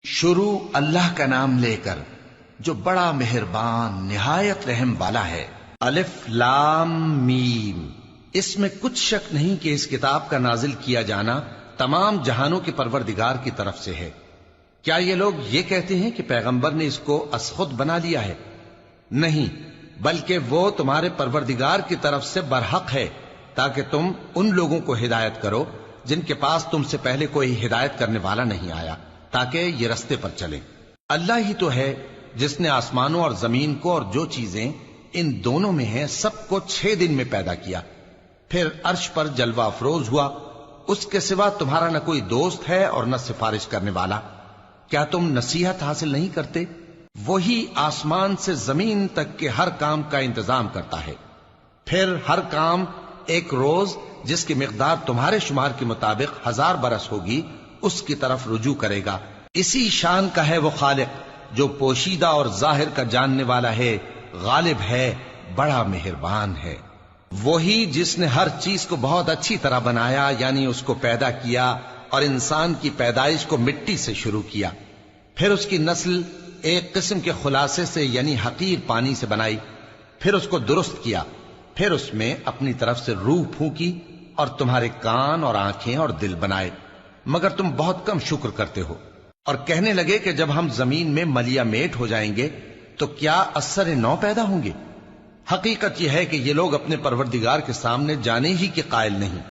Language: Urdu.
شروع اللہ کا نام لے کر جو بڑا مہربان نہایت رحم والا ہے۔ الف لام میم۔ اس میں کچھ شک نہیں کہ اس کتاب کا نازل کیا جانا تمام جہانوں کے پروردگار کی طرف سے ہے۔ کیا یہ لوگ یہ کہتے ہیں کہ پیغمبر نے اس کو از خود بنا لیا ہے؟ نہیں، بلکہ وہ تمہارے پروردگار کی طرف سے برحق ہے، تاکہ تم ان لوگوں کو ہدایت کرو جن کے پاس تم سے پہلے کوئی ہدایت کرنے والا نہیں آیا، تاکہ یہ رستے پر چلیں۔ اللہ ہی تو ہے جس نے آسمانوں اور زمین کو اور جو چیزیں ان دونوں میں ہیں سب کو 6 دن میں پیدا کیا، پھر عرش پر جلوہ افروز ہوا۔ اس کے سوا تمہارا نہ کوئی دوست ہے اور نہ سفارش کرنے والا۔ کیا تم نصیحت حاصل نہیں کرتے؟ وہی آسمان سے زمین تک کے ہر کام کا انتظام کرتا ہے، پھر ہر کام ایک روز جس کی مقدار تمہارے شمار کے مطابق 1000 برس ہوگی اس کی طرف رجوع کرے گا۔ اسی شان کا ہے وہ خالق جو پوشیدہ اور ظاہر کا جاننے والا ہے، غالب ہے، بڑا مہربان ہے۔ وہی جس نے ہر چیز کو بہت اچھی طرح بنایا، یعنی اس کو پیدا کیا اور انسان کی پیدائش کو مٹی سے شروع کیا، پھر اس کی نسل ایک قسم کے خلاصے سے یعنی حقیر پانی سے بنائی، پھر اس کو درست کیا، پھر اس میں اپنی طرف سے روح پھونکی اور تمہارے کان اور آنکھیں اور دل بنائے، مگر تم بہت کم شکر کرتے ہو۔ اور کہنے لگے کہ جب ہم زمین میں ملیا میٹ ہو جائیں گے تو کیا اثر نو پیدا ہوں گے؟ حقیقت یہ ہے کہ یہ لوگ اپنے پروردگار کے سامنے جانے ہی کے قائل نہیں۔